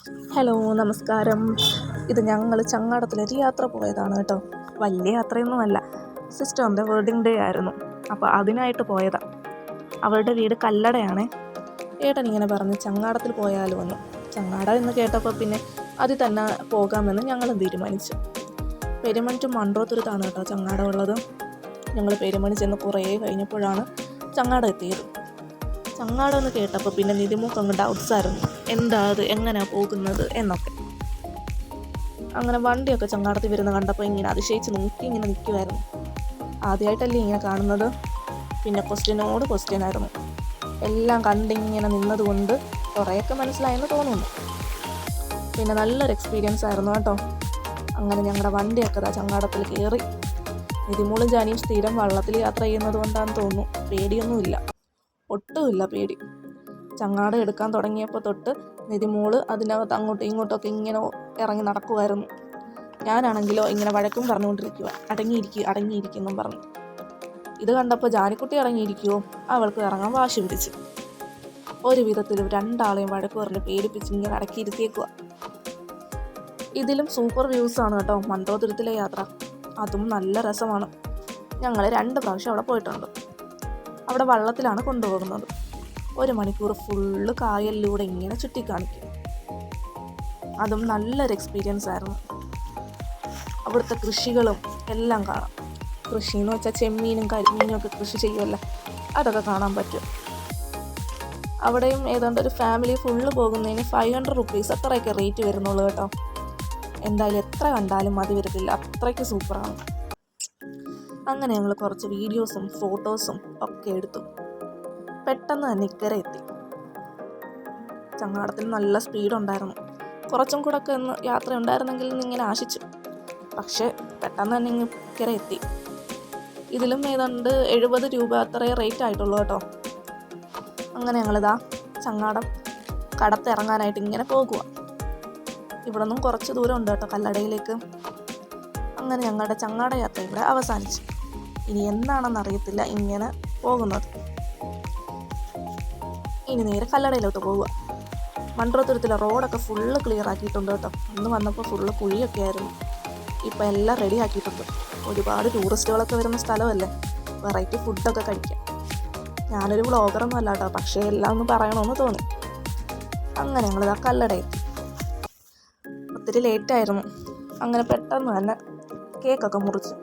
Hello, നമസ്കാരം. ഇത് ഞങ്ങൾ ചങ്ങാടത്തിലൊരു യാത്ര പോയതാണ് കേട്ടോ. വലിയ യാത്രയൊന്നുമല്ല, സിസ്റ്ററിൻ്റെ വെഡിങ് ഡേ ആയിരുന്നു. അപ്പോൾ അതിനായിട്ട് പോയതാണ്. അവളുടെ വീട് കല്ലടയാണേ. ഏട്ടൻ ഇങ്ങനെ പറഞ്ഞ് ചങ്ങാടത്തിൽ പോയാലോ എന്ന്. ചങ്ങാട എന്ന് കേട്ടപ്പോൾ പിന്നെ അതിൽ തന്നെ പോകാമെന്ന് ഞങ്ങളും തീരുമാനിച്ചു. പെരുമൺ ടു മൺട്രോത്തുരുത്താണ് കേട്ടോ ചങ്ങാടം ഉള്ളത്. ഞങ്ങൾ പെരുമണി ചെന്ന് കുറേ കഴിഞ്ഞപ്പോഴാണ് ചങ്ങാടം എത്തിയത്. ചങ്ങാടം എന്ന് കേട്ടപ്പോൾ പിന്നെ നിധിമുക്ക് അങ്ങ് ഡൗട്ട്സ് ആയിരുന്നു, എന്താ അത്, എങ്ങനെയാണ് പോകുന്നത് എന്നൊക്കെ. അങ്ങനെ വണ്ടിയൊക്കെ ചങ്ങാടത്തിൽ വരുന്ന കണ്ടപ്പോൾ ഇങ്ങനെ അതിശയിച്ച് നോക്കി ഇങ്ങനെ നിൽക്കുമായിരുന്നു. ആദ്യമായിട്ടല്ലേ ഇങ്ങനെ കാണുന്നത്. പിന്നെ ക്വസ്റ്റ്യനോട് ക്വസ്റ്റ്യൻ ആയിരുന്നു. എല്ലാം കണ്ടിങ്ങനെ നിന്നതുകൊണ്ട് കുറേയൊക്കെ മനസ്സിലായെന്ന് തോന്നുന്നു. പിന്നെ നല്ലൊരു എക്സ്പീരിയൻസ് ആയിരുന്നു കേട്ടോ. അങ്ങനെ ഞങ്ങളുടെ വണ്ടിയൊക്കെ ചങ്ങാടത്തിൽ കയറി. നിധിമോളും ജാനിയും സ്ഥിരം വള്ളത്തിൽ യാത്ര ചെയ്യുന്നത് കൊണ്ടാണെന്ന് തോന്നുന്നു, പേടിയൊന്നുമില്ല, ഒട്ടുമില്ല പേടി. ചങ്ങാടം എടുക്കാൻ തുടങ്ങിയപ്പോൾ തൊട്ട് നിധിമോള് അതിനകത്ത് അങ്ങോട്ടും ഇങ്ങോട്ടൊക്കെ ഇങ്ങനെ ഇറങ്ങി നടക്കുമായിരുന്നു. ഞാനാണെങ്കിലോ ഇങ്ങനെ വഴക്കും പറഞ്ഞുകൊണ്ടിരിക്കുക, അടങ്ങിയിരിക്കുമെന്നും പറഞ്ഞു. ഇത് കണ്ടപ്പോൾ ജാനിക്കുട്ടി ഇറങ്ങിയിരിക്കുമോ, അവൾക്ക് ഇറങ്ങാൻ വാശി പിടിച്ചു. ഒരു വിധത്തിലും രണ്ടാളെയും വഴക്ക് പറഞ്ഞ് പേടിപ്പിച്ച് ഇങ്ങനെ അടക്കിയിരുത്തിയേക്കുക. ഇതിലും സൂപ്പർ വ്യൂസാണ് കേട്ടോ മൺട്രോത്തുരുത്തിലെ യാത്ര. അതും നല്ല രസമാണ്. ഞങ്ങൾ 2 പ്രാവശ്യം അവിടെ പോയിട്ടുണ്ട്. അവിടെ വള്ളത്തിലാണ് കൊണ്ടുപോകുന്നത്. 1 മണിക്കൂർ ഫുള്ള് കായലിലൂടെ ഇങ്ങനെ ചുറ്റിക്കാണിക്കും. അതും നല്ലൊരു എക്സ്പീരിയൻസ് ആയിരുന്നു. അവിടുത്തെ കൃഷികളും എല്ലാം കാണാം. കൃഷി എന്ന് വെച്ചാൽ ചെമ്മീനും കരിമീനും ഒക്കെ കൃഷി ചെയ്യുമല്ലോ, അതൊക്കെ കാണാൻ പറ്റും. അവിടെയും ഏതാണ്ട് ഒരു ഫാമിലി ഫുള്ള് പോകുന്നതിന് 500 റുപ്പീസ് അത്രയൊക്കെ റേറ്റ് വരുന്നുള്ളൂ കേട്ടോ. എന്തായാലും എത്ര കണ്ടാലും മതി വരത്തില്ല, അത്രയ്ക്ക് സൂപ്പറാണ്. അങ്ങനെ ഞങ്ങൾ കുറച്ച് വീഡിയോസും ഫോട്ടോസും ഒക്കെ എടുത്തു. പെട്ടെന്ന് തന്നെ ഇക്കരെ എത്തി. ചങ്ങാടത്തിന് നല്ല സ്പീഡുണ്ടായിരുന്നു. കുറച്ചും കൂടെ ഒക്കെ ഒന്ന് യാത്ര ഉണ്ടായിരുന്നെങ്കിൽ ഇങ്ങനെ ആശിച്ചു. പക്ഷേ പെട്ടെന്ന് തന്നെ ഇക്കരെ എത്തി. ഇതിലും ഏതാണ്ട് 70 രൂപ അത്രയേ റേറ്റ് ആയിട്ടുള്ളൂ കേട്ടോ. അങ്ങനെ ഞങ്ങളിതാ ചങ്ങാടം കടത്തിറങ്ങാനായിട്ട് ഇങ്ങനെ പോകുക. ഇവിടെ നിന്നും കുറച്ച് ദൂരം ഉണ്ട് കേട്ടോ കല്ലടയിലേക്ക്. അങ്ങനെ ഞങ്ങളുടെ ചങ്ങാട യാത്ര ഇവിടെ അവസാനിച്ചു. ഇനി എന്താണെന്നറിയത്തില്ല ഇങ്ങനെ പോകുന്നത്. ഇനി നേരെ കല്ലടയിലോട്ട് പോവുക. മൺട്രോത്തുരുത്തിലെ റോഡൊക്കെ ഫുള്ള് ക്ലിയർ ആക്കിയിട്ടുണ്ട് കേട്ടോ. അന്ന് വന്നപ്പോൾ ഫുള്ള് കുഴിയൊക്കെ ആയിരുന്നു. ഇപ്പം എല്ലാം റെഡി ആക്കിയിട്ടുണ്ട്. ഒരുപാട് ടൂറിസ്റ്റുകളൊക്കെ വരുന്ന സ്ഥലമല്ലേ, വെറൈറ്റി ഫുഡൊക്കെ കഴിക്കാം. ഞാനൊരു വ്ളോഗറൊന്നും അല്ല കേട്ടോ, പക്ഷേ എല്ലാം ഒന്ന് പറയണമെന്ന് തോന്നി. അങ്ങനെ ഞങ്ങളിതാ കല്ലടയെത്തി. ഒത്തിരി ലേറ്റായിരുന്നു. അങ്ങനെ പെട്ടെന്ന് തന്നെ കേക്കൊക്കെ മുറിച്ചു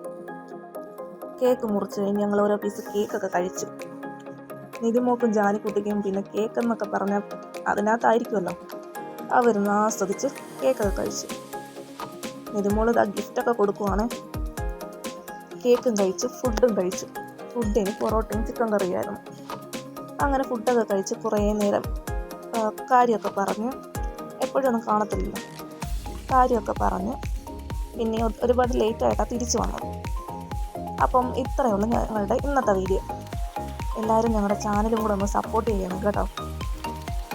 കഴിഞ്ഞ് ഞങ്ങൾ ഓരോ പീസ് കേക്കൊക്കെ കഴിച്ചു. നിധിമോക്കും ജാനിക്കുട്ടിക്കും പിന്നെ കേക്ക് എന്നൊക്കെ പറഞ്ഞാൽ അതിനകത്തായിരിക്കുമല്ലോ, അവരൊന്ന് ആസ്വദിച്ച് കേക്കൊക്കെ കഴിച്ചു. നിധിമോൾ ഇതാ ഗിഫ്റ്റൊക്കെ കൊടുക്കുവാണ്. കേക്കും കഴിച്ച് ഫുഡും കഴിച്ചു. ഫുഡിന് പൊറോട്ടയും ചിക്കൻ കറിയായിരുന്നു. അങ്ങനെ ഫുഡൊക്കെ കഴിച്ച് കുറേ നേരം കാര്യമൊക്കെ പറഞ്ഞ്, എപ്പോഴും ഒന്നും കാണത്തില്ലല്ലോ, കാര്യമൊക്കെ പറഞ്ഞ് പിന്നെ ഒരുപാട് ലേറ്റായിട്ടാണ് തിരിച്ചു വന്നത്. അപ്പം ഇത്രയേ ഉള്ളൂ ഞങ്ങളുടെ ഇന്നത്തെ വീഡിയോ. എല്ലാവരും ഞങ്ങളുടെ ചാനലും കൂടെ ഒന്ന് സപ്പോർട്ട് ചെയ്യണം കേട്ടോ.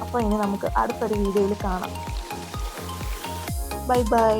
അപ്പോൾ ഇനി നമുക്ക് അടുത്തൊരു വീഡിയോയിൽ കാണാം. Bye bye.